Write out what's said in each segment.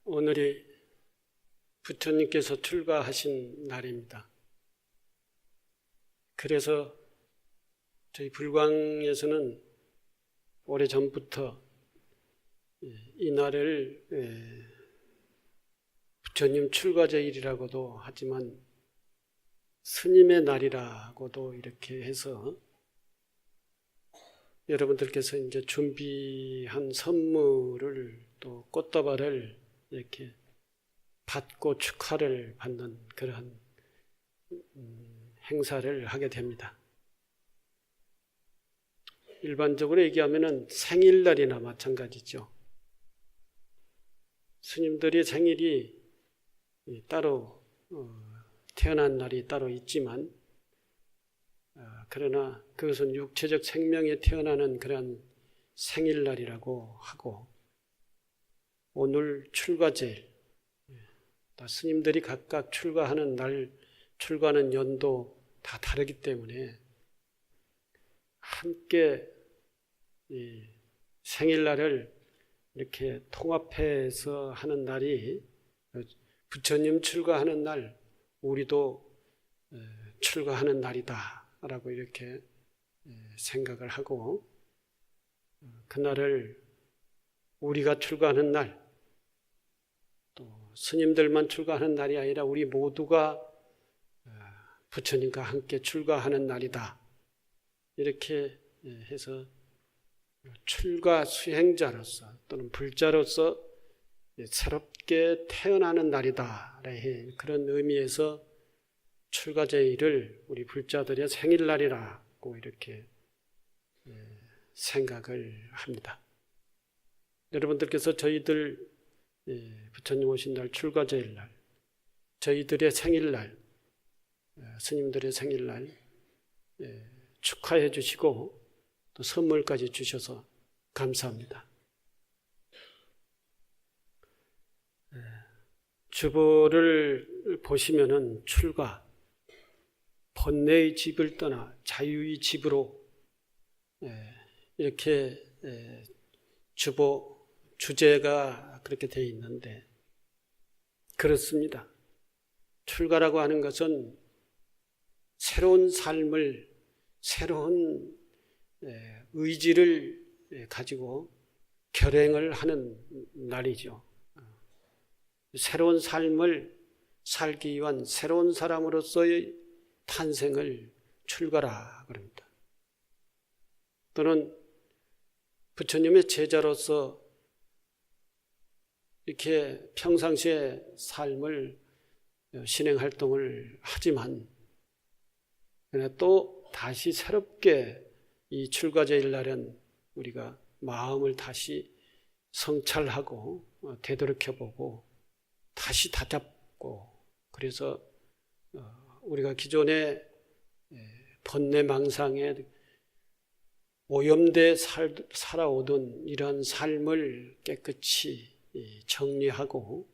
오늘이 부처님께서 출가하신 날입니다. 그래서 저희 불광에서는 오래전부터 이 날을 부처님 출가제일이라고도 하지만 스님의 날이라고도 이렇게 해서 여러분들께서 이제 준비한 선물을 또 꽃다발을 이렇게 받고 축하를 받는 그러한 행사를 하게 됩니다. 일반적으로 얘기하면은 생일날이나 마찬가지죠. 스님들이 생일이 따로 태어난 날이 따로 있지만 그러나 그것은 육체적 생명에 태어나는 그런 생일날이라고 하고 오늘 출가제일 스님들이 각각 출가하는 날, 출가하는 연도 다 다르기 때문에 함께 이 생일날을 이렇게 통합해서 하는 날이 부처님 출가하는 날, 우리도 출가하는 날이다 라고 이렇게 생각을 하고 그날을 우리가 출가하는 날, 또 스님들만 출가하는 날이 아니라 우리 모두가 부처님과 함께 출가하는 날이다 이렇게 해서 출가 수행자로서 또는 불자로서 새롭게 태어나는 날이다 그런 의미에서 출가제일을 우리 불자들의 생일날이라고 이렇게 생각을 합니다. 여러분들께서 저희들 부처님 오신 날 출가제일날, 저희들의 생일날, 스님들의 생일날 축하해 주시고 또 선물까지 주셔서 감사합니다. 주보를 보시면은 출가, 번뇌의 집을 떠나 자유의 집으로 이렇게 주보 주제가 그렇게 되어 있는데 그렇습니다. 출가라고 하는 것은 새로운 삶을, 새로운 의지를 가지고 결행을 하는 날이죠. 새로운 삶을 살기 위한 새로운 사람으로서의 탄생을 출가라 그럽니다. 또는 부처님의 제자로서 이렇게 평상시에 삶을 신행활동을 하지만 또 다시 새롭게 이 출가제일 날은 우리가 마음을 다시 성찰하고 되돌이켜보고 다시 다잡고 그래서 우리가 기존의 번뇌망상에 오염돼 살아오던 이러한 삶을 깨끗이 정리하고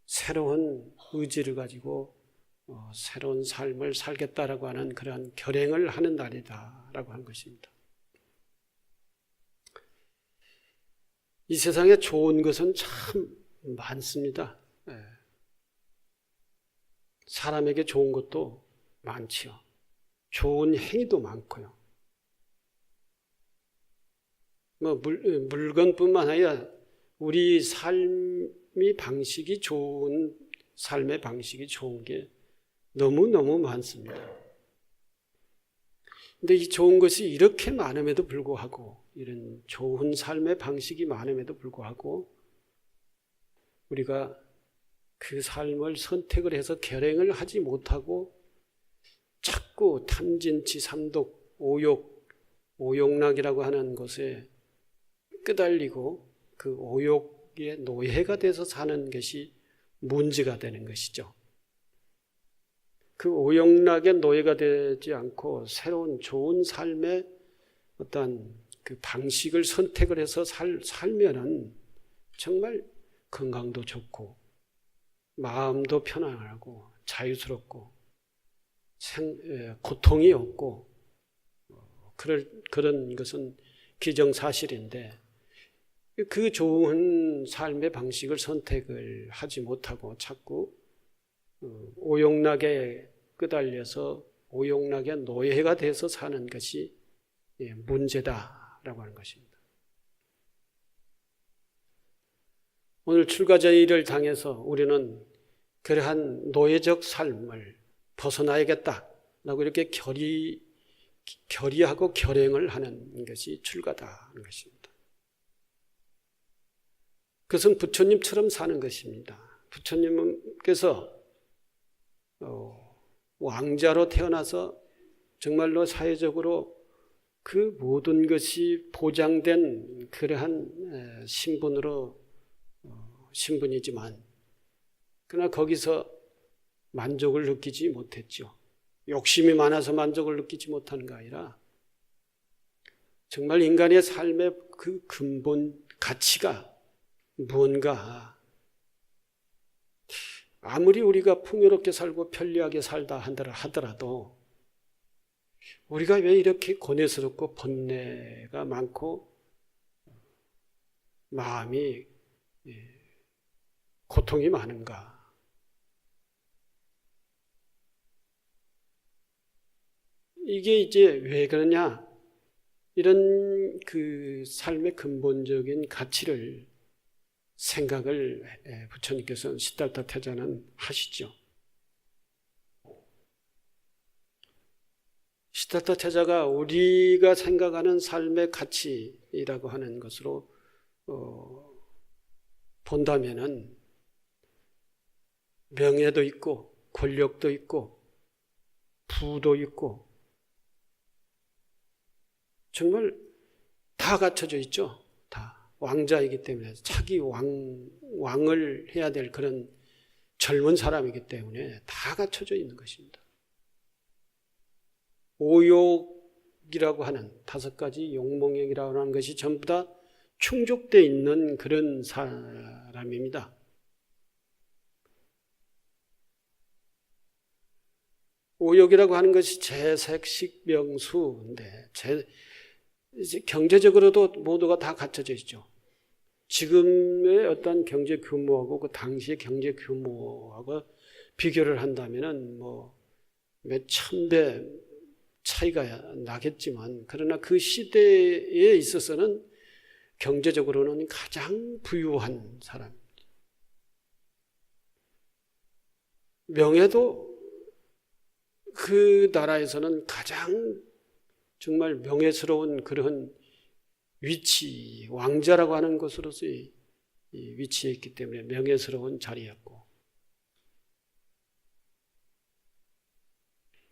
새로운 의지를 가지고 새로운 삶을 살겠다라고 하는 그러한 결행을 하는 날이다라고 한 것입니다. 이 세상에 좋은 것은 참 많습니다. 사람에게 좋은 것도 많지요. 좋은 행위도 많고요. 물건뿐만 아니라 우리 삶의 방식이 좋은 삶의 방식이 좋은 게 너무너무 많습니다. 근데 이 좋은 것이 이렇게 많음에도 불구하고 이런 좋은 삶의 방식이 많음에도 불구하고 우리가 그 삶을 선택을 해서 결행을 하지 못하고 자꾸 탐진치, 삼독, 오욕락이라고 하는 것에 끄달리고 그 오욕의 노예가 돼서 사는 것이 문제가 되는 것이죠. 그 오욕락의 노예가 되지 않고 새로운 좋은 삶의 어떤 그 방식을 선택을 해서 살면은 정말 건강도 좋고 마음도 편안하고 자유스럽고 고통이 없고 그런 것은 기정사실인데 그 좋은 삶의 방식을 선택을 하지 못하고 자꾸 오용락에 끄달려서 오용락의 노예가 돼서 사는 것이 문제다라고 하는 것입니다. 오늘 출가자의를 당해서 우리는 그러한 노예적 삶을 벗어나야겠다라고 이렇게 결의하고 결행을 하는 것이 출가다는 것입니다. 그것은 부처님처럼 사는 것입니다. 부처님께서 왕자로 태어나서 정말로 사회적으로 그 모든 것이 보장된 그러한 신분이지만 그러나 거기서 만족을 느끼지 못했죠. 욕심이 많아서 만족을 느끼지 못하는 게 아니라 정말 인간의 삶의 그 근본 가치가 무언가, 아무리 우리가 풍요롭게 살고 편리하게 살다 하더라도 우리가 왜 이렇게 고뇌스럽고 번뇌가 많고 마음이 고통이 많은가? 이게 이제 왜 그러냐? 이런 그 삶의 근본적인 가치를 생각을 부처님께서 시달타 태자는 하시죠. 시달타 태자가 우리가 생각하는 삶의 가치라고 하는 것으로 본다면은 명예도 있고 권력도 있고 부도 있고 정말 다 갖춰져 있죠. 다. 왕자이기 때문에 차기 왕을 해야 될 그런 젊은 사람이기 때문에 다 갖춰져 있는 것입니다. 오욕이라고 하는 5가지 욕몽역이라고 하는 것이 전부 다 충족되어 있는 그런 사람입니다. 오욕이라고 하는 것이 재색, 식명수인데 경제적으로도 모두가 다 갖춰져 있죠. 지금의 어떤 경제 규모하고 그 당시의 경제 규모하고 비교를 한다면은 몇 천 배 차이가 나겠지만 그러나 그 시대에 있어서는 경제적으로는 가장 부유한 사람입니다. 명예도 그 나라에서는 가장 정말 명예스러운 그런 위치, 왕자라고 하는 것으로서의 위치에 있기 때문에 명예스러운 자리였고,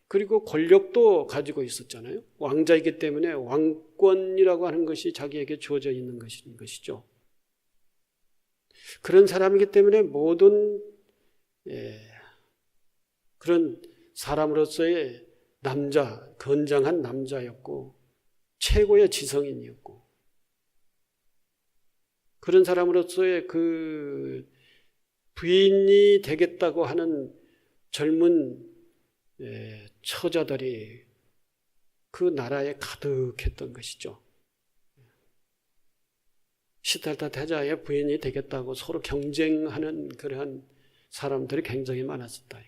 그리고 권력도 가지고 있었잖아요. 왕자이기 때문에 왕권이라고 하는 것이 자기에게 주어져 있는 것이죠. 그런 사람이기 때문에 모든 그런 사람으로서의 건장한 남자였고 최고의 지성인이었고 그런 사람으로서의 그 부인이 되겠다고 하는 젊은 처자들이 그 나라에 가득했던 것이죠. 시달타 태자의 부인이 되겠다고 서로 경쟁하는 그러한 사람들이 굉장히 많았었다.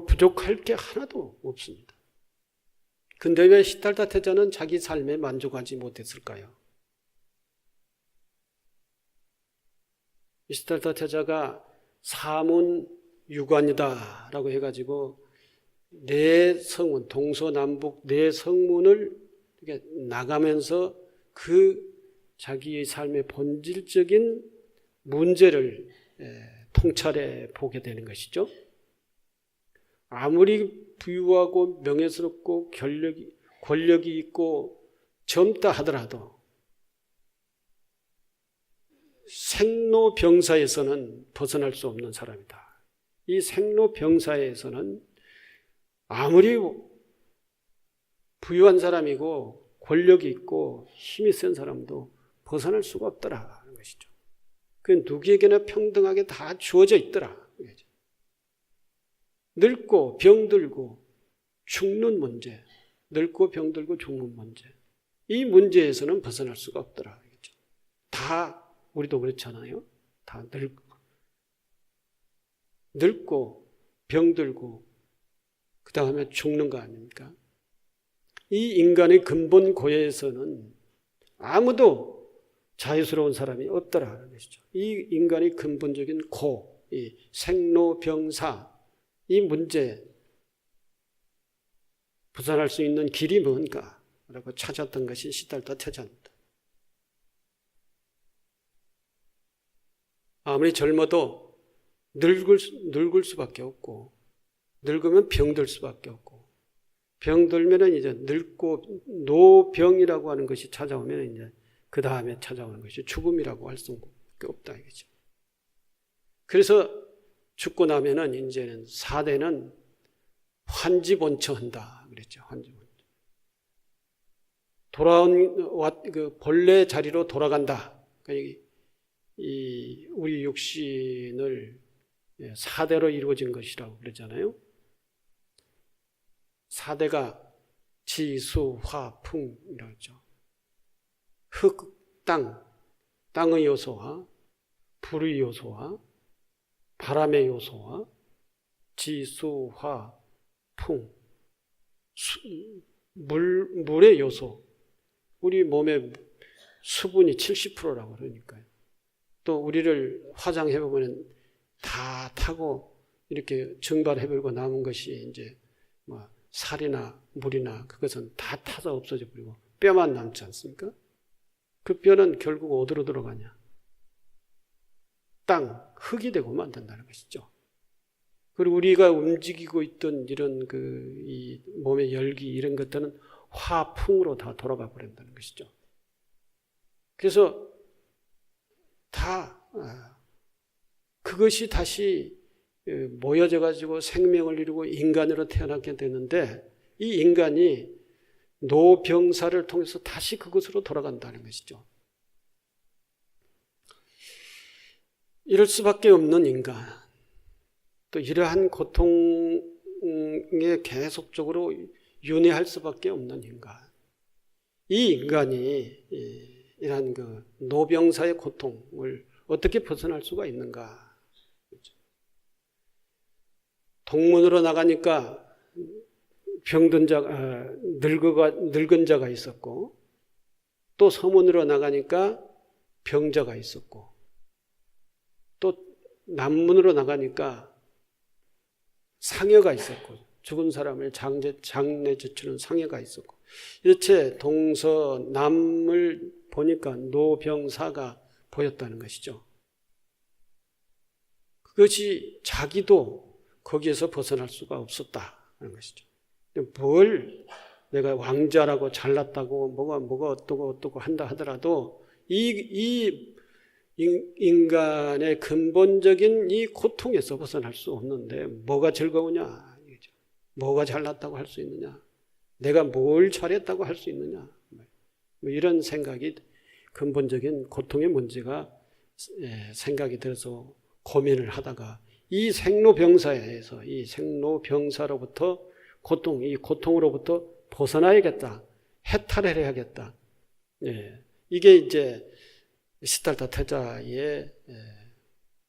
부족할 게 하나도 없습니다. 근데 왜 시달타 태자는 자기 삶에 만족하지 못했을까요? 시달타 태자가 사문유관이다라고 해가지고 네 성문, 동서남북 네 성문을 나가면서 그 자기의 삶의 본질적인 문제를 통찰해 보게 되는 것이죠. 아무리 부유하고 명예스럽고 권력이 있고 젊다 하더라도 생로병사에서는 벗어날 수 없는 사람이다. 이 생로병사에서는 아무리 부유한 사람이고 권력이 있고 힘이 센 사람도 벗어날 수가 없더라는 것이죠. 그 누구에게나 평등하게 다 주어져 있더라. 늙고 병들고 죽는 문제, 늙고 병들고 죽는 문제, 이 문제에서는 벗어날 수가 없더라. 다 우리도 그렇잖아요. 다 늙고 병들고 그 다음에 죽는 거 아닙니까? 이 인간의 근본 고해에서는 아무도 자유스러운 사람이 없더라는 것이죠. 이 인간의 근본적인 이 생로병사, 이 문제 벗어날 수 있는 길이 뭔가라고 찾았던 것이 시달타 태자입니다. 아무리 젊어도 늙을 수밖에 없고, 늙으면 병들 수밖에 없고, 병들면은 이제 늙고 노병이라고 하는 것이 찾아오면 이제 그 다음에 찾아오는 것이 죽음이라고 할 수밖에 없다 이거죠. 그래서 죽고 나면은 이제는 4대는 환지본처한다 그랬죠. 환지본처. 그 본래 자리로 돌아간다. 그러니까 우리 육신을 4대로 이루어진 것이라고 그러잖아요. 4대가 지, 수, 화, 풍이라고 하죠. 흙, 땅의 요소와 불의 요소와 바람의 요소와 지, 수, 화, 풍, 물의 요소. 우리 몸의 수분이 70%라고 그러니까요. 또 우리를 화장해보면 다 타고 이렇게 증발해버리고 남은 것이 이제 뭐 살이나 물이나 그것은 다 타서 없어져 버리고 뼈만 남지 않습니까? 그 뼈는 결국 어디로 들어가냐? 땅, 흙이 되고 만든다는 것이죠. 그리고 우리가 움직이고 있던 이런 이 몸의 열기 이런 것들은 화풍으로 다 돌아가 버린다는 것이죠. 그래서 다 그것이 다시 모여져 가지고 생명을 이루고 인간으로 태어나게 되는데 이 인간이 노병사를 통해서 다시 그것으로 돌아간다는 것이죠. 이럴 수밖에 없는 인간, 또 이러한 고통에 계속적으로 윤회할 수밖에 없는 인간. 이 인간이 이러한 노병사의 고통을 어떻게 벗어날 수가 있는가? 동문으로 나가니까 병든 자가 늙은 자가 있었고, 또 서문으로 나가니까 병자가 있었고, 또 남문으로 나가니까 상여가 있었고, 죽은 사람을 장례 제추는 상여가 있었고, 이렇게 동서남을 보니까 노병사가 보였다는 것이죠. 그것이 자기도 거기에서 벗어날 수가 없었다는 것이죠. 뭘 내가 왕자라고 잘났다고 뭐가 어떠고 한다 하더라도 이 인간의 근본적인 이 고통에서 벗어날 수 없는데 뭐가 즐거우냐? 뭐가 잘났다고 할 수 있느냐? 내가 뭘 잘했다고 할 수 있느냐? 뭐 이런 생각이 근본적인 고통의 문제가 생각이 들어서 고민을 하다가 이 생로병사에서 이 생로병사로부터 이 고통으로부터 벗어나야겠다. 해탈을 해야겠다. 이게 이제 시달타 태자의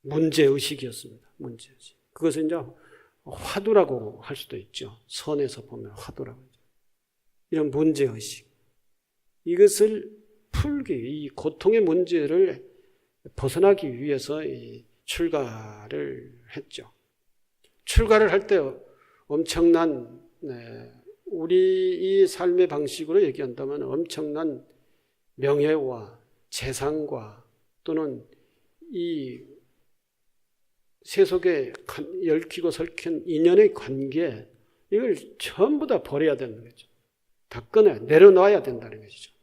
문제의식이었습니다. 문제의식. 그것은 이제 화두라고 할 수도 있죠. 선에서 보면 화두라고 하죠. 이런 문제의식. 이것을 이 고통의 문제를 벗어나기 위해서 출가를 했죠. 출가를 할 때 엄청난, 우리 이 삶의 방식으로 얘기한다면 엄청난 명예와 재산과 또는 이 세속에 얽히고 설킨 인연의 관계, 이걸 전부 다 버려야 되는 거죠. 다 내려놔야 된다는 것이죠.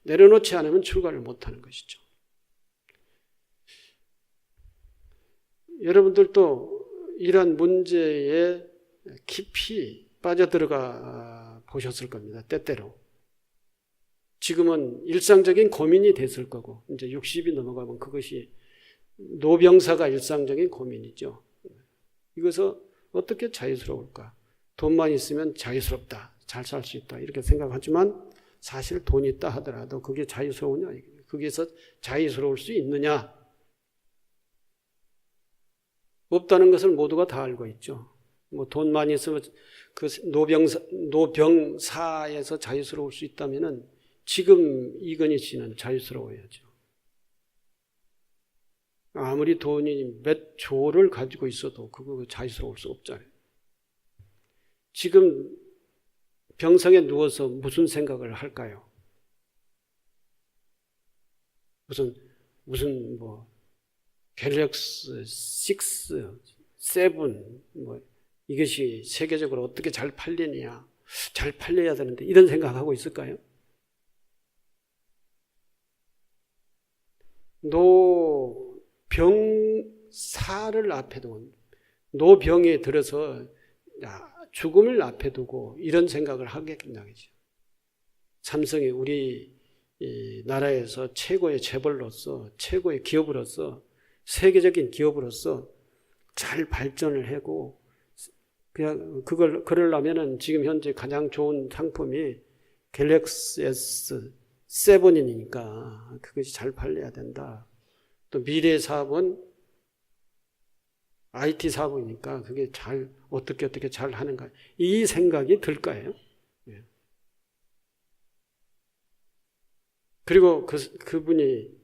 내려놓지 않으면 출가를 못하는 것이죠. 여러분들도 이런 문제에 깊이 빠져들어가 보셨을 겁니다. 때때로. 지금은 일상적인 고민이 됐을 거고, 이제 60이 넘어가면 그것이 노병사가 일상적인 고민이죠. 이것을 어떻게 자유스러울까? 돈만 있으면 자유스럽다. 잘 살 수 있다. 이렇게 생각하지만 사실 돈이 있다 하더라도 그게 자유스러우냐? 거기에서 자유스러울 수 있느냐? 없다는 것을 모두가 다 알고 있죠. 뭐 돈 많이 있으면 그 노병사에서 자유스러울 수 있다면은 지금 이건희 씨는 자유스러워야죠. 아무리 돈이 몇 조를 가지고 있어도 그거 자유스러울 수 없잖아요. 지금 병상에 누워서 무슨 생각을 할까요? 무슨 뭐 갤럭시 6, 7 뭐 이것이 세계적으로 어떻게 잘 팔리느냐, 잘 팔려야 되는데 이런 생각하고 있을까요? 노병사를 앞에 두고 노병에 들어서 죽음을 앞에 두고 이런 생각을 하겠냐죠. 삼성이 우리 이 나라에서 최고의 재벌로서 최고의 기업으로서 세계적인 기업으로서 잘 발전을 하고 그냥 그러려면은 지금 현재 가장 좋은 상품이 갤럭시 S7이니까 그것이 잘 팔려야 된다. 또 미래 사업은 IT 사업이니까 그게 잘 어떻게 잘 하는가 이 생각이 들까요? 예. 그리고 그분이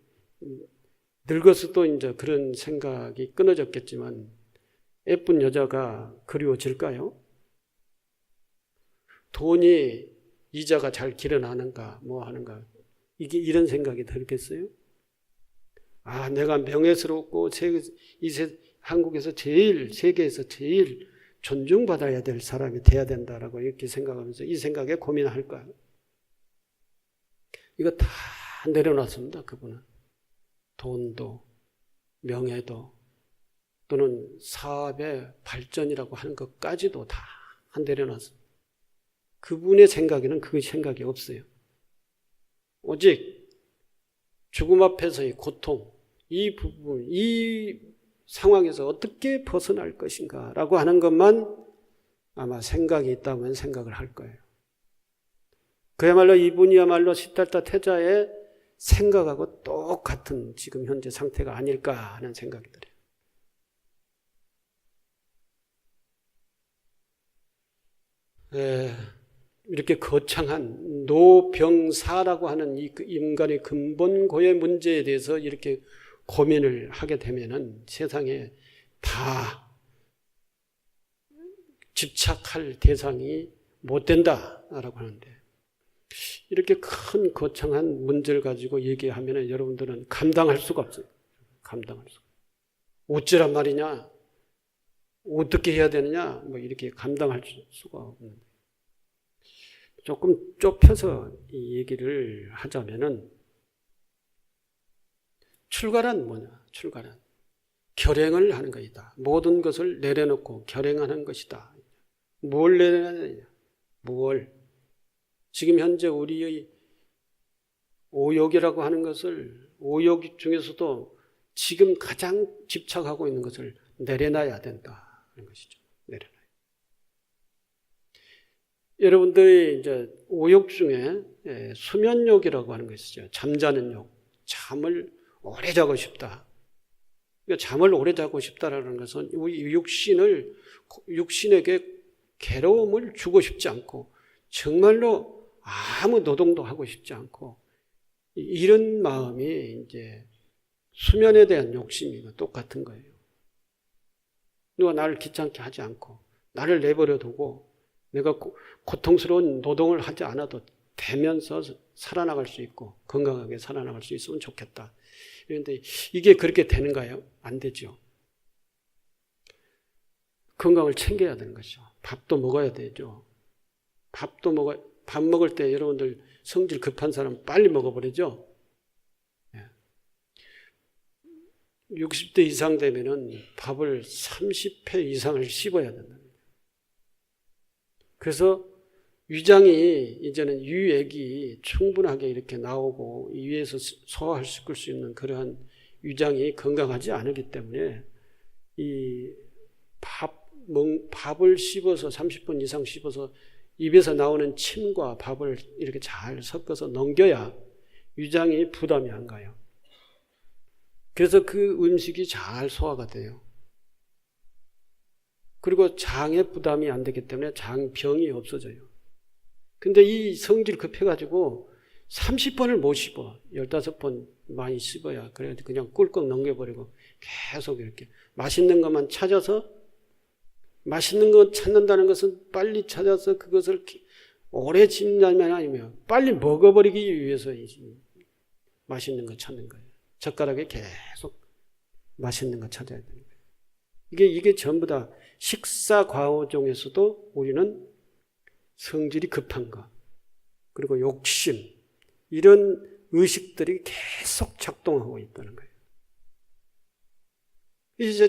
늙어서도 이제 그런 생각이 끊어졌겠지만 예쁜 여자가 그리워질까요? 돈이 이자가 잘 길어나는가 뭐 하는가 이게 이런 생각이 들겠어요? 아, 내가 명예스럽고 한국에서 세계에서 제일 존중받아야 될 사람이 돼야 된다라고 이렇게 생각하면서 이 생각에 고민할까요? 이거 다 내려놨습니다. 그분은 돈도 명예도 또는 사업의 발전이라고 하는 것까지도 다 내려놨습니다. 그분의 생각에는 그 생각이 없어요. 오직 죽음 앞에서의 고통, 이 부분, 이 상황에서 어떻게 벗어날 것인가라고 하는 것만 아마 생각이 있다면 생각을 할 거예요. 그야말로 이분이야말로 시달타 태자의 생각하고 똑같은 지금 현재 상태가 아닐까 하는 생각이 들어요. 이렇게 거창한 노병사라고 하는 이 인간의 근본고의 문제에 대해서 이렇게 고민을 하게 되면은 세상에 다 집착할 대상이 못 된다라고 하는데 이렇게 큰 거창한 문제를 가지고 얘기하면은 여러분들은 감당할 수가 없어요. 감당할 수가. 어찌란 말이냐? 어떻게 해야 되느냐? 뭐 이렇게 감당할 수가 없는데. 조금 좁혀서 이 얘기를 하자면은 출가란 뭐냐? 출가란 결행을 하는 것이다. 모든 것을 내려놓고 결행하는 것이다. 뭘 내려야 되냐? 뭘? 지금 현재 우리의 오욕이라고 하는 것을 오욕 중에서도 지금 가장 집착하고 있는 것을 내려놔야 된다 하는 것이죠. 내려놔야. 여러분들이 이제 오욕 중에 수면욕이라고 하는 것이죠. 잠자는 욕. 잠을 오래 자고 싶다. 그러니까 잠을 오래 자고 싶다라는 것은 우리 육신에게 괴로움을 주고 싶지 않고 정말로 아무 노동도 하고 싶지 않고 이런 마음이 이제 수면에 대한 욕심이 똑같은 거예요. 누가 나를 귀찮게 하지 않고 나를 내버려 두고 내가 고통스러운 노동을 하지 않아도 되면서 살아나갈 수 있고 건강하게 살아나갈 수 있으면 좋겠다. 그런데 이게 그렇게 되는가요? 안 되죠. 건강을 챙겨야 되는 것이죠. 밥도 먹어야 되죠. 밥 먹을 때 여러분들 성질 급한 사람 빨리 먹어버리죠. 60대 이상 되면은 밥을 30회 이상을 씹어야 된다. 그래서 위장이 이제는 유액이 충분하게 이렇게 나오고 위에서 소화할 수 있는 그러한 위장이 건강하지 않기 때문에 이 밥을 씹어서 30분 이상 씹어서 입에서 나오는 침과 밥을 이렇게 잘 섞어서 넘겨야 위장이 부담이 안 가요. 그래서 그 음식이 잘 소화가 돼요. 그리고 장에 부담이 안 되기 때문에 장병이 없어져요. 근데 이 성질 급해가지고 30번을 못 씹어. 15번 많이 씹어야. 그래서 그냥 꿀꺽 넘겨버리고 계속 이렇게 맛있는 것만 찾아서, 맛있는 것 찾는다는 것은 빨리 찾아서 그것을 오래 씹냐면 아니면 빨리 먹어버리기 위해서 맛있는 거 찾는 거예요. 젓가락에 계속 맛있는 거 찾아야 되는 거예요. 이게 전부 다 식사 과오 중에서도 우리는 성질이 급한 거, 그리고 욕심, 이런 의식들이 계속 작동하고 있다는 거예요. 이제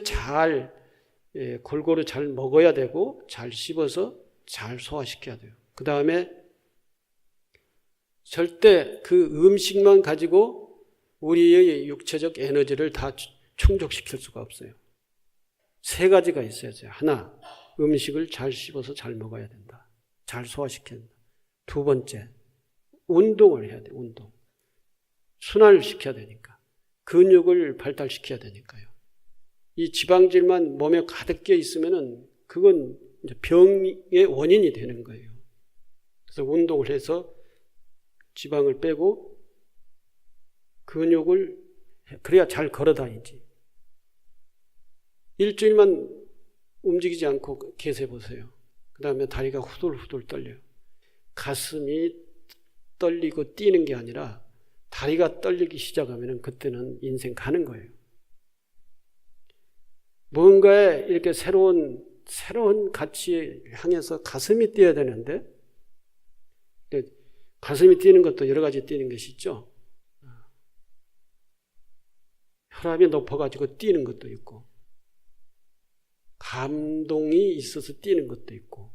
골고루 잘 먹어야 되고, 잘 씹어서 잘 소화시켜야 돼요. 그 다음에 절대 그 음식만 가지고 우리의 육체적 에너지를 다 충족시킬 수가 없어요. 3가지가 있어야죠. 하나, 음식을 잘 씹어서 잘 먹어야 된다. 잘 소화시켜야 된다. 2번째, 운동을 해야 돼요. 운동. 순환을 시켜야 되니까. 근육을 발달시켜야 되니까요. 이 지방질만 몸에 가득 껴 있으면은 그건 이제 병의 원인이 되는 거예요. 그래서 운동을 해서 지방을 빼고 근육을, 그래야 잘 걸어 다니지. 일주일만 움직이지 않고 계세 보세요. 그 다음에 다리가 후들후들 떨려요. 가슴이 떨리고 뛰는 게 아니라 다리가 떨리기 시작하면 그때는 인생 가는 거예요. 뭔가에 이렇게 새로운 가치에 향해서 가슴이 뛰어야 되는데, 가슴이 뛰는 것도 여러 가지 뛰는 것이 있죠. 혈압이 높아가지고 뛰는 것도 있고, 감동이 있어서 뛰는 것도 있고,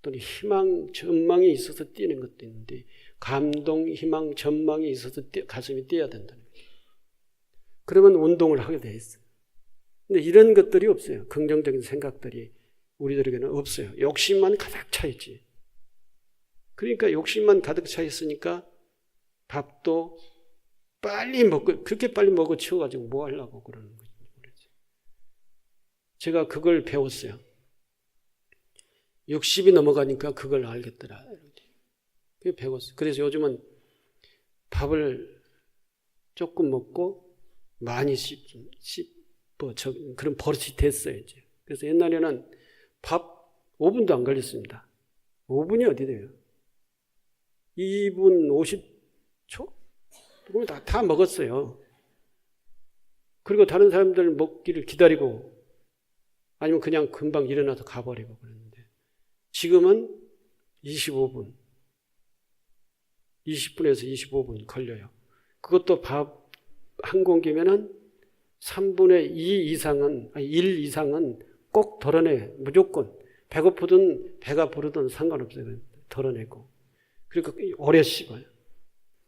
또는 희망, 전망이 있어서 뛰는 것도 있는데, 감동, 희망, 전망이 있어서 가슴이 뛰어야 된다는 거예요. 그러면 운동을 하게 돼 있어요. 근데 이런 것들이 없어요. 긍정적인 생각들이 우리들에게는 없어요. 욕심만 가득 차 있지. 그러니까 욕심만 가득 차 있으니까 밥도 빨리 먹고, 그렇게 빨리 먹어 치워가지고 뭐 하려고 그러는 거죠. 제가 그걸 배웠어요. 60이 넘어가니까 그걸 알겠더라. 그게 배웠어요. 그래서 요즘은 밥을 조금 먹고 많이 그런 버릇이 됐어요, 이제. 그래서 옛날에는 밥 5분도 안 걸렸습니다. 5분이 어디 돼요? 2분 50초? 그걸 다 먹었어요. 그리고 다른 사람들 먹기를 기다리고, 아니면 그냥 금방 일어나서 가버리고 그랬는데, 지금은 25분, 20분에서 25분 걸려요. 그것도 밥 한 공기면은 3분의 2 이상은, 1 이상은 꼭 덜어내. 무조건. 배고프든 배가 부르든 상관없어요. 덜어내고. 그리고 오래 씹어요.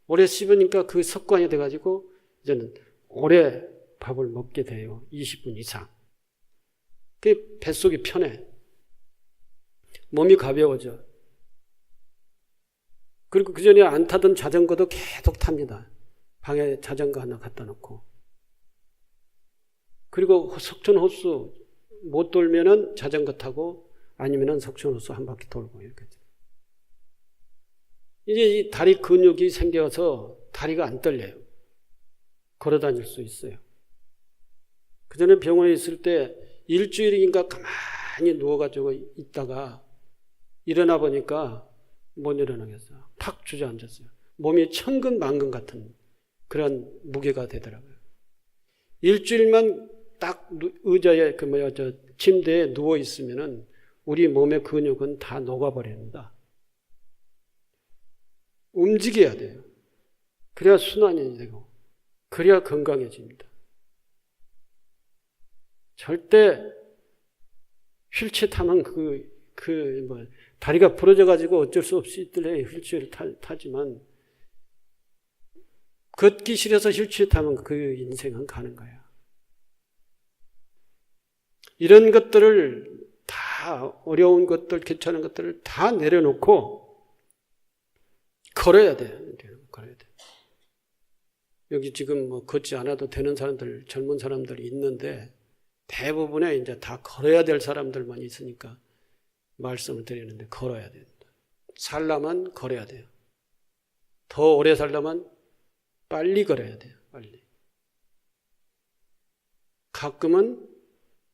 오래 씹으니까 그 습관이 돼가지고 이제는 오래 밥을 먹게 돼요. 20분 이상. 그 뱃속이 편해. 몸이 가벼워져. 그리고 그 전에 안 타던 자전거도 계속 탑니다. 방에 자전거 하나 갖다 놓고. 그리고 석촌호수 못 돌면은 자전거 타고, 아니면은 석촌호수 한 바퀴 돌고 이렇게. 이제 이 다리 근육이 생겨서 다리가 안 떨려요. 걸어 다닐 수 있어요. 그 전에 병원에 있을 때 일주일인가 가만히 누워가지고 있다가 일어나 보니까 못 일어나겠어요. 팍 주저앉았어요. 몸이 천근만근 같은 그런 무게가 되더라고요. 일주일만 딱 의자에 침대에 누워 있으면은 우리 몸의 근육은 다 녹아버립니다. 움직여야 돼요. 그래야 순환이 되고, 그래야 건강해집니다. 절대 휠체어 타면 다리가 부러져가지고 어쩔 수 없이 있길래 휠체어를 타지만, 걷기 싫어서 휠체어 타면 그 인생은 가는 거야. 이런 것들을 다, 어려운 것들, 괜찮은 것들을 다 내려놓고 걸어야 돼. 걸어야 돼. 여기 지금 뭐 걷지 않아도 되는 사람들, 젊은 사람들이 있는데 대부분의 이제 다 걸어야 될 사람들만 있으니까 말씀을 드리는데 걸어야 된다. 살려면 걸어야 돼요. 더 오래 살려면 빨리 걸어야 돼요. 빨리. 가끔은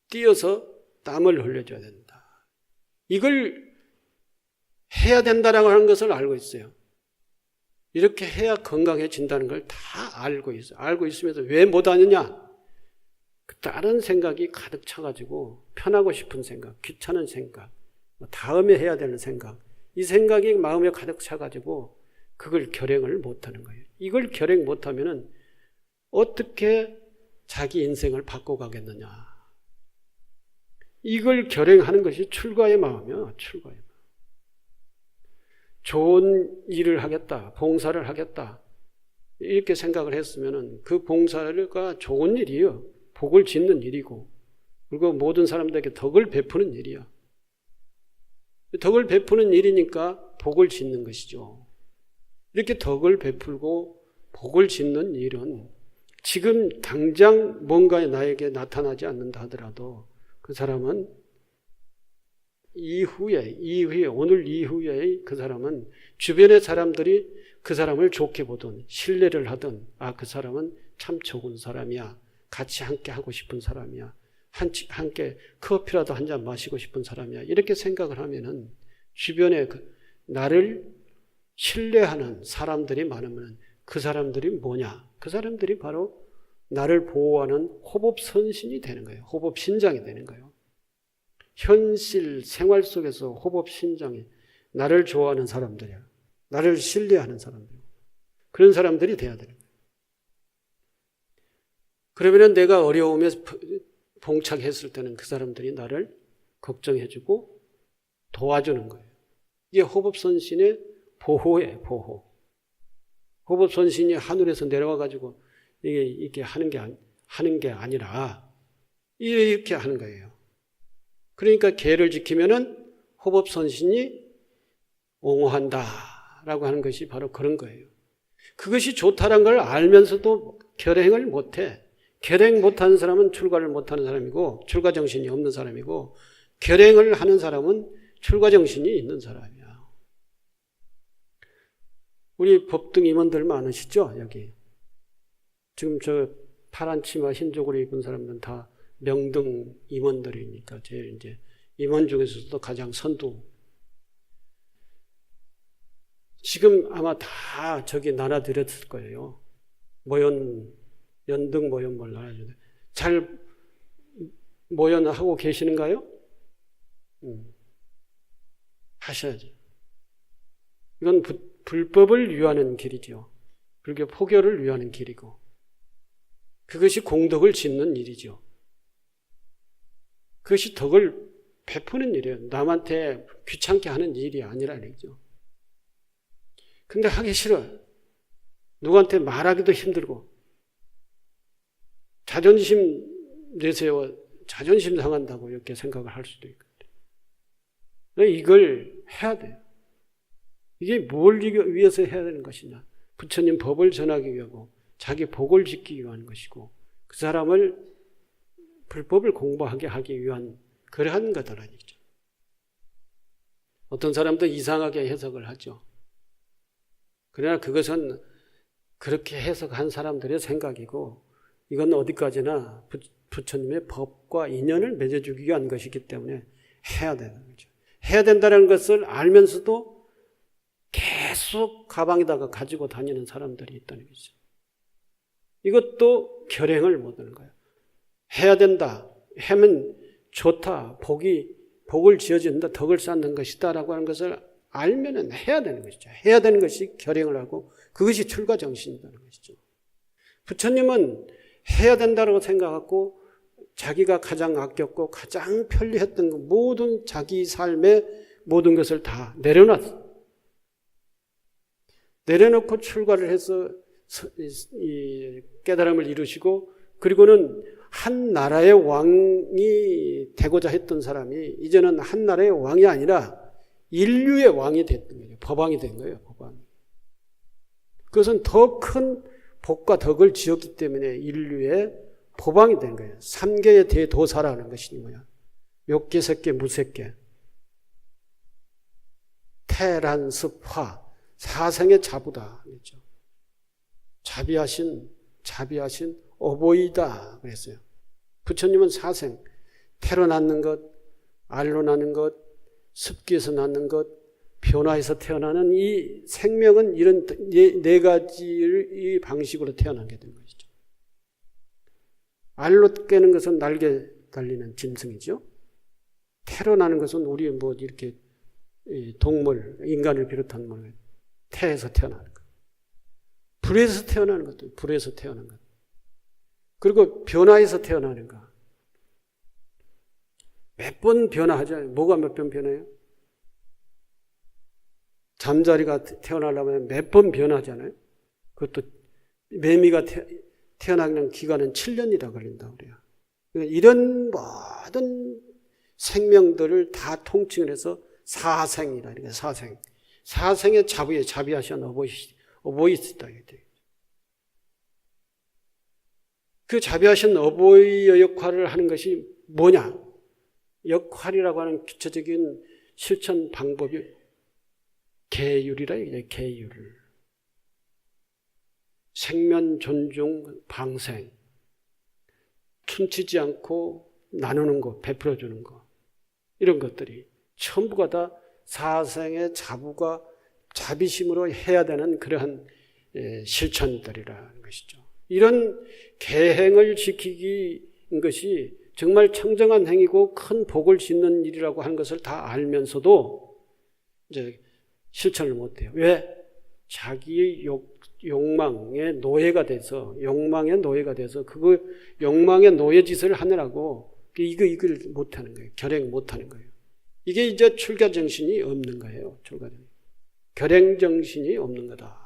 뛰어서 땀을 흘려줘야 된다. 이걸 해야 된다라고 하는 것을 알고 있어요. 이렇게 해야 건강해진다는 걸 다 알고 있어요. 알고 있으면서 왜 못하느냐? 다른 생각이 가득 차가지고 편하고 싶은 생각, 귀찮은 생각, 다음에 해야 되는 생각, 이 생각이 마음에 가득 차가지고 그걸 결행을 못하는 거예요. 이걸 결행 못하면은 어떻게 자기 인생을 바꿔가겠느냐? 이걸 결행하는 것이 출가의 마음이야. 출가의 마음. 좋은 일을 하겠다, 봉사를 하겠다 이렇게 생각을 했으면은 그 봉사가 좋은 일이에요. 복을 짓는 일이고, 그리고 모든 사람들에게 덕을 베푸는 일이야. 덕을 베푸는 일이니까 복을 짓는 것이죠. 이렇게 덕을 베풀고 복을 짓는 일은 지금 당장 뭔가 나에게 나타나지 않는다 하더라도 그 사람은 오늘 이후에 그 사람은 주변의 사람들이 그 사람을 좋게 보든 신뢰를 하든 그 사람은 참 좋은 사람이야. 같이 함께 하고 싶은 사람이야. 함께 커피라도 한 잔 마시고 싶은 사람이야. 이렇게 생각을 하면은 주변에 나를 신뢰하는 사람들이 많으면 그 사람들이 뭐냐? 그 사람들이 바로 나를 보호하는 호법선신이 되는 거예요. 호법신장이 되는 거예요. 현실 생활 속에서 호법신장이 나를 좋아하는 사람들이야. 나를 신뢰하는 사람들. 그런 사람들이 돼야 되는 거예요. 그러면 내가 어려움에 봉착했을 때는 그 사람들이 나를 걱정해주고 도와주는 거예요. 이게 호법선신의 보호예요. 보호. 호법선신이 하늘에서 내려와가지고 이게 하는 게 아니라 이렇게 하는 거예요. 그러니까 계를 지키면은 호법선신이 옹호한다라고 하는 것이 바로 그런 거예요. 그것이 좋다는 걸 알면서도 결행을 못해. 결행 못하는 사람은 출가를 못하는 사람이고 출가정신이 없는 사람이고 결행을 하는 사람은 출가정신이 있는 사람이야. 우리 법등 임원들 많으시죠? 여기. 지금 저 파란 치마 흰족을 입은 사람들은 다 명등 임원들이니까 제일 이제 임원 중에서도 가장 선두. 지금 아마 다 저기 나눠드렸을 거예요. 연등 모연 뭘 나눠주는데 잘 모연하고 계시는가요? 하셔야죠. 이건 불법을 위하는 길이죠. 불교 포교를 위하는 길이고 그것이 공덕을 짓는 일이죠. 그것이 덕을 베푸는 일이에요. 남한테 귀찮게 하는 일이 아니라는 얘기죠. 근데 하기 싫어요. 누구한테 말하기도 힘들고 자존심 내세워 자존심 상한다고 이렇게 생각을 할 수도 있거든요. 이걸 해야 돼요. 이게 뭘 위해서 해야 되는 것이냐. 부처님 법을 전하기 위하고 자기 복을 짓기 위한 것이고 그 사람을 불법을 공부하게 하기 위한 그러한 거다라는 얘기죠. 어떤 사람도 이상하게 해석을 하죠. 그러나 그것은 그렇게 해석한 사람들의 생각이고 이건 어디까지나 부처님의 법과 인연을 맺어주기 위한 것이기 때문에 해야 되는 거죠. 해야 된다는 것을 알면서도 계속 가방에다가 가지고 다니는 사람들이 있다는 거죠. 이것도 결행을 못하는 거예요. 해야 된다. 하면 좋다. 복을 지어준다. 덕을 쌓는 것이다. 라고 하는 것을 알면은 해야 되는 것이죠. 해야 되는 것이 결행을 하고 그것이 출가 정신이라는 것이죠. 부처님은 해야 된다고 생각하고 자기가 가장 아꼈고 가장 편리했던 모든 자기 삶의 모든 것을 다 내려놨어요. 내려놓고 출가를 해서 이 깨달음을 이루시고 그리고는 한 나라의 왕이 되고자 했던 사람이 이제는 한 나라의 왕이 아니라 인류의 왕이 됐던 거예요. 법왕이 된 거예요. 법왕. 그것은 더 큰 복과 덕을 지었기 때문에 인류의 보방이 된 거예요. 3개의 대도사라는 것이 뭐야? 욕계, 색계, 무색계. 태란, 습, 화. 사생의 자부다. 그랬죠. 자비하신 어보이다. 그랬어요. 부처님은 사생. 태로 낳는 것, 알로 낳는 것, 습기에서 낳는 것, 변화에서 태어나는 이 생명은 이런 네 가지의 방식으로 태어나게 된 것이죠. 알로 깨는 것은 날개 달리는 짐승이죠. 태로 나는 것은 우리 뭐 이렇게 동물, 인간을 비롯한 뭐 태에서 태어나는 것. 불에서 태어나는 것도 불에서 태어난 것. 그리고 변화에서 태어나는 것. 몇 번 변화하잖아요. 뭐가 몇 번 변해요? 잠자리가 태어나려면 몇 번 변하잖아요. 그것도 매미가 태어나는 기간은 7년이라 걸린다고 그래요. 그러니까 이런 모든 생명들을 다 통칭을 해서 사생이라 그래요. 사생. 사생의 자부에 자비하신 어보이시다. 그 자비하신 어보이의 역할을 하는 것이 뭐냐? 역할이라고 하는 기초적인 실천 방법이 계율이라 얘기해요. 계율. 생면, 존중, 방생. 춤추지 않고 나누는 거, 베풀어주는 거. 이런 것들이 전부가 다 사생의 자부가 자비심으로 해야 되는 그러한 실천들이라는 것이죠. 이런 계행을 지키기인 것이 정말 청정한 행위고 큰 복을 짓는 일이라고 하는 것을 다 알면서도 이제 실천을 못해요. 왜? 자기의 욕망의 노예가 돼서 그거 욕망의 노예짓을 하느라고 이걸 못하는 거예요. 결행 못하는 거예요. 이게 이제 출가정신이 없는 거예요. 결행정신이 없는 거다.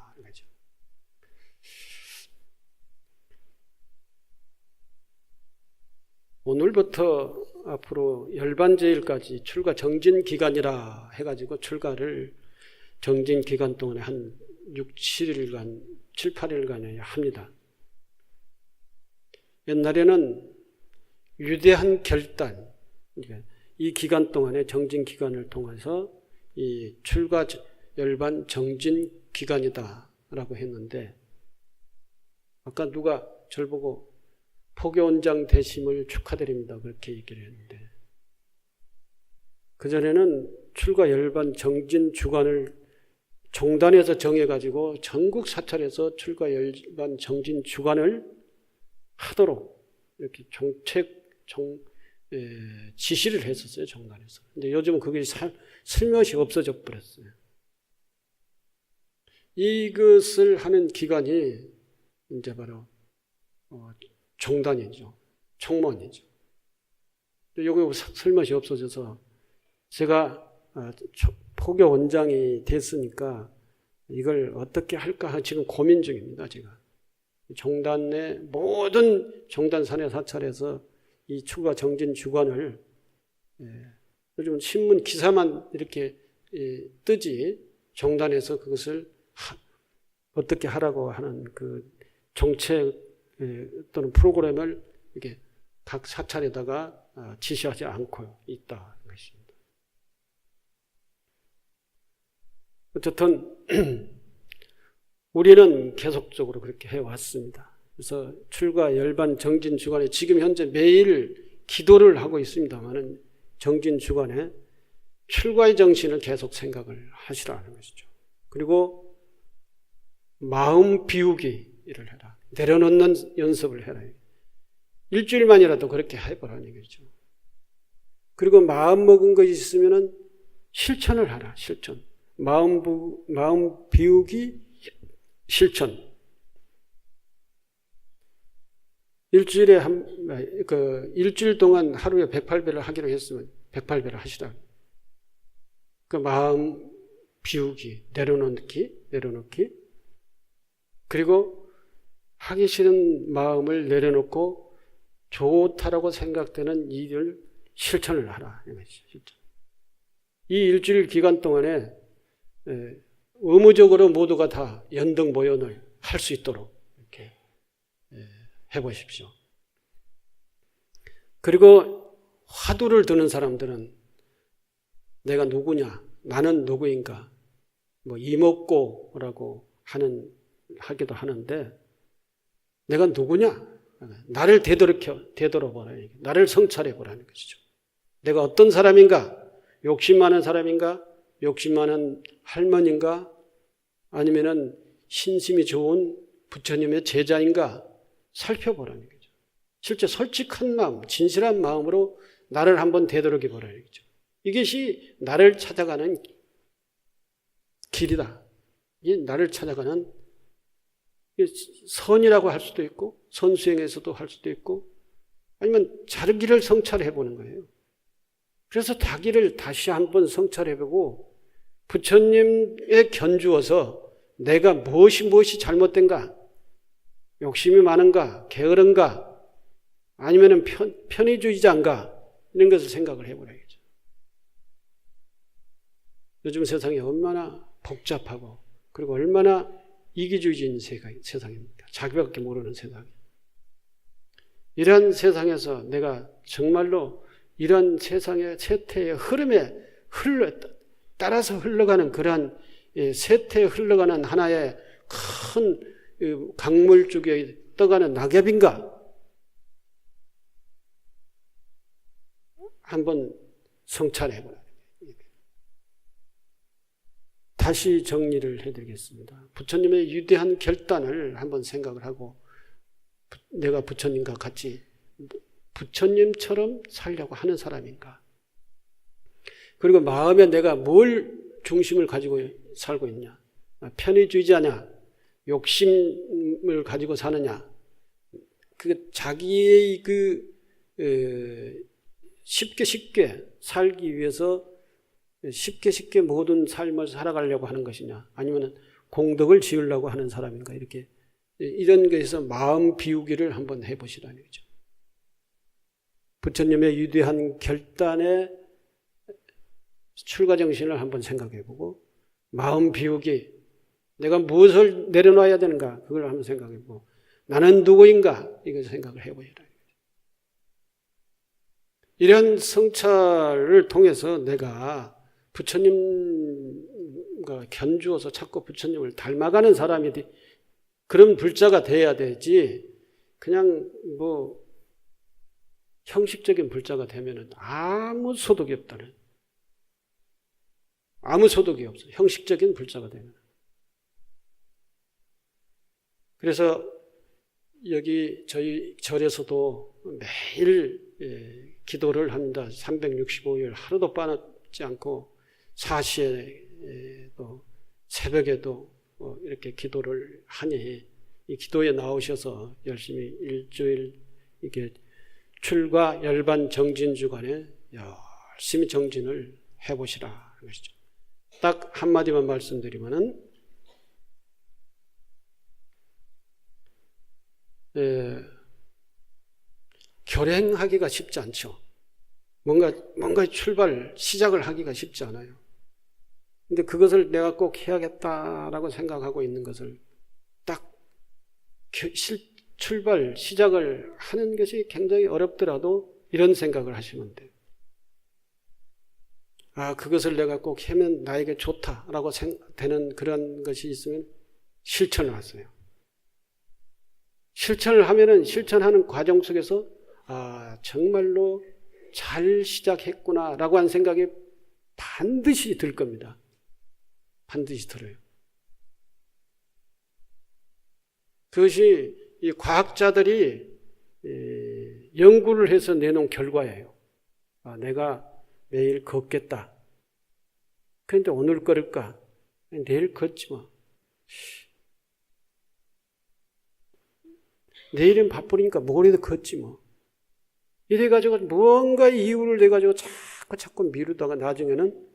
오늘부터 앞으로 열반제일까지 출가 정진기간이라 해가지고 출가를 정진기간 동안에 한 6, 7일간, 7, 8일간에 합니다. 옛날에는 위대한 결단, 이 기간 동안에 정진기간을 통해서 이 출가 열반 정진기간이다라고 했는데, 아까 누가 저를 보고 포교원장 되심을 축하드립니다. 그렇게 얘기를 했는데, 그전에는 출가 열반 정진 주간을 종단에서 정해가지고 전국 사찰에서 출가 열반 정진 주간을 하도록 이렇게 지시를 했었어요. 종단에서. 근데 요즘은 그게 슬며시 없어져 버렸어요. 이것을 하는 기관이 이제 바로 종단이죠. 총무원이죠. 요거 슬며시 없어져서 제가 포교 원장이 됐으니까 이걸 어떻게 할까 지금 고민 중입니다. 제가 종단 내 모든 종단 사내 사찰에서 이 출가 정진 주관을 요즘 신문 기사만 이렇게 뜨지 종단에서 그것을 어떻게 하라고 하는 그 정책 또는 프로그램을 이렇게 각 사찰에다가 지시하지 않고 있다는 것입니다. 어쨌든 우리는 계속적으로 그렇게 해왔습니다. 그래서 출가 열반 정진 주간에 지금 현재 매일 기도를 하고 있습니다만은 정진 주간에 출가의 정신을 계속 생각을 하시라는 것이죠. 그리고 마음 비우기를 해라. 내려놓는 연습을 해라. 일주일만이라도 그렇게 해보라는 얘기죠. 그리고 마음 먹은 것이 있으면은 실천을 하라. 실천. 마음 비우기 실천. 일주일에 일주일 동안 하루에 108배를 하기로 했으면 108배를 하시라. 그 마음 비우기, 내려놓기. 그리고 하기 싫은 마음을 내려놓고 좋다라고 생각되는 일을 실천을 하라. 이 일주일 기간 동안에 의무적으로 모두가 다 연등 모연을 할 수 있도록 이렇게 해보십시오. 그리고 화두를 드는 사람들은 내가 누구냐, 나는 누구인가, 뭐 이목고라고 하기도 하는데 내가 누구냐? 나를 되돌아보라. 나를 성찰해보라는 것이죠. 내가 어떤 사람인가? 욕심 많은 사람인가? 욕심 많은 할머니인가? 아니면은 신심이 좋은 부처님의 제자인가? 살펴보라는 거죠. 실제 솔직한 마음, 진실한 마음으로 나를 한번 되돌아보라는 거죠. 이것이 나를 찾아가는 길이다. 이 나를 찾아가는 선이라고 할 수도 있고 선수행에서도 할 수도 있고 아니면 자기를 성찰해 보는 거예요. 그래서 자기를 다시 한번 성찰해보고 부처님에 견주어서 내가 무엇이 잘못된가, 욕심이 많은가, 게으른가, 아니면 편의주의자인가 이런 것을 생각을 해보라겠죠. 요즘 세상이 얼마나 복잡하고 그리고 얼마나 이기주의적인 세상입니까? 자기밖에 모르는 세상. 이런 세상에서 내가 정말로 이런 세상의 세태의 흐름에 따라서 흘러가는 그러한 세태에 흘러가는 하나의 큰 강물 쪽에 떠가는 낙엽인가? 한번 성찰해보라. 다시 정리를 해드리겠습니다. 부처님의 위대한 결단을 한번 생각을 하고 내가 부처님과 같이 부처님처럼 살려고 하는 사람인가? 그리고 마음에 내가 뭘 중심을 가지고 살고 있냐? 편의주의자냐? 욕심을 가지고 사느냐? 자기의 쉽게 살기 위해서 쉽게 모든 삶을 살아가려고 하는 것이냐? 아니면 공덕을 지으려고 하는 사람인가? 이런 것에서 마음 비우기를 한번 해보시라는 거죠. 부처님의 위대한 결단의 출가 정신을 한번 생각해보고 마음 비우기, 내가 무엇을 내려놔야 되는가 그걸 한번 생각해보고 나는 누구인가 이것을 생각을 해보시라. 이런 성찰을 통해서 내가 부처님과 견주어서 자꾸 부처님을 닮아가는 사람이 그런 불자가 돼야 되지 그냥 형식적인 불자가 되면은 아무 소득이 없다는, 아무 소득이 없어. 형식적인 불자가 되면. 그래서 여기 저희 절에서도 매일 기도를 합니다. 365일 하루도 빠지지 않고 4시에도 새벽에도 이렇게 기도를 하니 이 기도에 나오셔서 열심히 일주일 이렇게 출가 열반 정진 주간에 열심히 정진을 해보시라 하는 것이죠. 딱 한마디만 말씀드리면은 결행하기가 쉽지 않죠. 뭔가 시작을 하기가 쉽지 않아요. 근데 그것을 내가 꼭 해야겠다라고 생각하고 있는 것을 딱 시작을 하는 것이 굉장히 어렵더라도 이런 생각을 하시면 돼요. 그것을 내가 꼭 하면 나에게 좋다라고 되는 그런 것이 있으면 실천을 하세요. 실천을 하면은 실천하는 과정 속에서 정말로 잘 시작했구나라고 하는 생각이 반드시 들 겁니다. 반드시 들어요. 그것이 이 과학자들이 연구를 해서 내놓은 결과예요. 내가 매일 걷겠다. 그런데 오늘 걸을까? 내일 걷지 뭐. 내일은 바쁘니까 모레도 걷지 뭐. 이래가지고 뭔가 이유를 내가지고 자꾸 미루다가 나중에는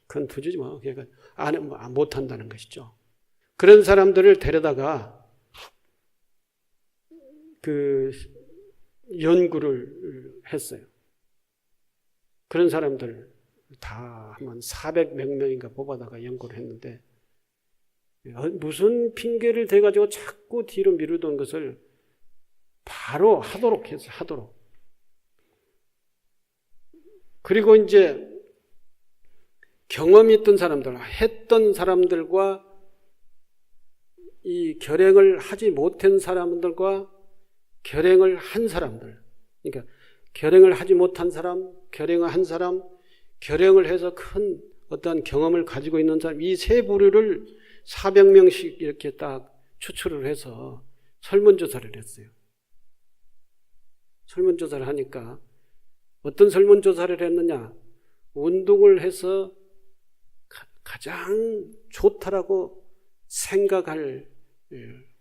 그건 두지 뭐. 그러니까 못한다는 것이죠. 그런 사람들을 데려다가 연구를 했어요. 그런 사람들 다 한번 400몇 명인가 뽑아다가 연구를 했는데 무슨 핑계를 대가지고 자꾸 뒤로 미루던 것을 바로 하도록 해서 하도록. 그리고 이제 경험이 있던 사람들, 했던 사람들과 이 결행을 하지 못한 사람들과 결행을 한 사람들, 그러니까 결행을 하지 못한 사람, 결행을 한 사람, 결행을 해서 큰 어떤 경험을 가지고 있는 사람, 이 세 부류를 400명씩 이렇게 딱 추출을 해서 설문조사를 했어요. 설문조사를 하니까 어떤 설문조사를 했느냐? 운동을 해서 가장 좋다라고 생각할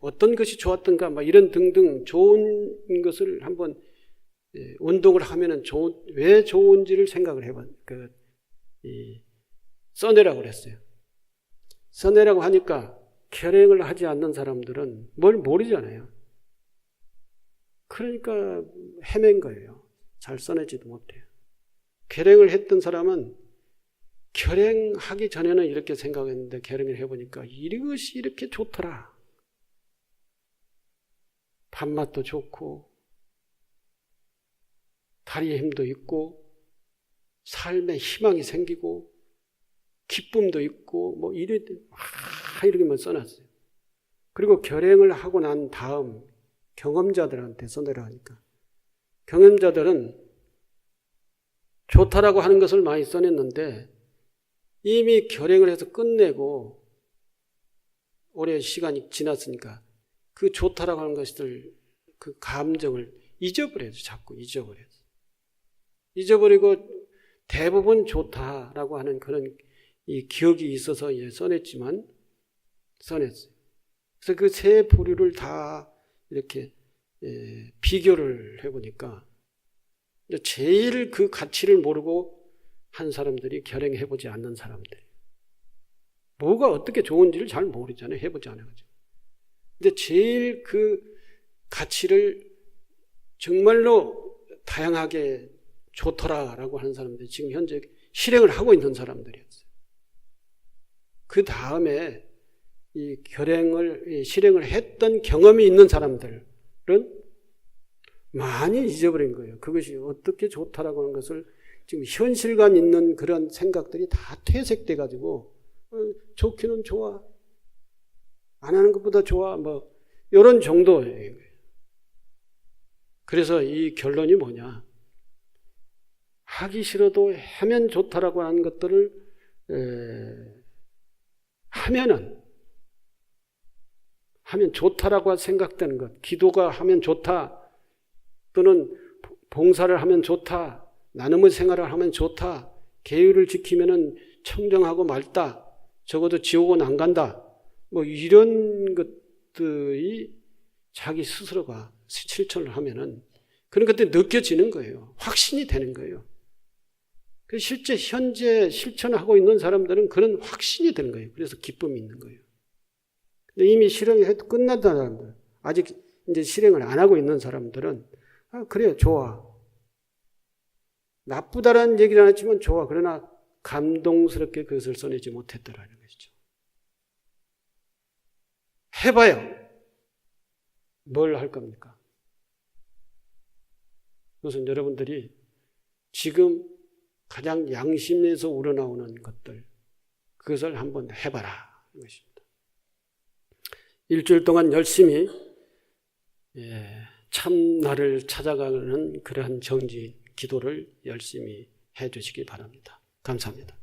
어떤 것이 좋았던가 막 이런 등등 좋은 것을 한번 운동을 하면은 왜 좋은지를 생각을 해봐. 써내라고 그랬어요. 써내라고 하니까 결행을 하지 않는 사람들은 뭘 모르잖아요. 그러니까 헤맨 거예요. 잘 써내지도 못해요. 결행을 했던 사람은 결행하기 전에는 이렇게 생각했는데 결행을 해보니까 이것이 이렇게 좋더라. 밥맛도 좋고 다리에 힘도 있고 삶에 희망이 생기고 기쁨도 있고 뭐 이렇게만 써놨어요. 그리고 결행을 하고 난 다음 경험자들한테 써내라 하니까 경험자들은 좋다라고 하는 것을 많이 써냈는데 이미 결행을 해서 끝내고 오래 시간이 지났으니까 그 좋다라고 하는 것들 그 감정을 잊어버려요. 자꾸 잊어버려요. 잊어버리고 대부분 좋다라고 하는 그런 이 기억이 있어서 써냈지만 써냈어요. 그래서 그 세 부류를 다 이렇게 비교를 해보니까 제일 그 가치를 모르고 한 사람들이 결행해보지 않는 사람들. 뭐가 어떻게 좋은지를 잘 모르잖아요. 해보지 않아가지고. 근데 제일 그 가치를 정말로 다양하게 좋더라라고 하는 사람들이 지금 현재 실행을 하고 있는 사람들이었어요. 그 다음에 이 실행을 했던 경험이 있는 사람들은 많이 잊어버린 거예요. 그것이 어떻게 좋다라고 하는 것을 지금 현실감 있는 그런 생각들이 다 퇴색돼 가지고 좋기는 좋아, 안 하는 것보다 좋아, 뭐 이런 정도예요. 그래서 이 결론이 뭐냐? 하기 싫어도 하면 좋다라고 하는 것들을 하면 좋다라고 생각되는 것, 기도가 하면 좋다, 또는 봉사를 하면 좋다, 나눔의 생활을 하면 좋다, 계율을 지키면은 청정하고 맑다, 적어도 지옥은 안 간다, 뭐 이런 것들이 자기 스스로가 실천을 하면은 그런 것들이 느껴지는 거예요. 확신이 되는 거예요. 실제 현재 실천하고 있는 사람들은 그런 확신이 되는 거예요. 그래서 기쁨이 있는 거예요. 근데 이미 실행해도 끝났다는 사람들, 아직 이제 실행을 안 하고 있는 사람들은 그래요, 좋아. 나쁘다라는 얘기를 안 했지만 좋아. 그러나 감동스럽게 그것을 써내지 못했더라는 것이죠. 해봐요. 뭘 할 겁니까? 그것은 여러분들이 지금 가장 양심에서 우러나오는 것들, 그것을 한번 해봐라 하는 것입니다. 일주일 동안 열심히 참나를 찾아가는 그러한 정지 기도를 열심히 해주시기 바랍니다. 감사합니다.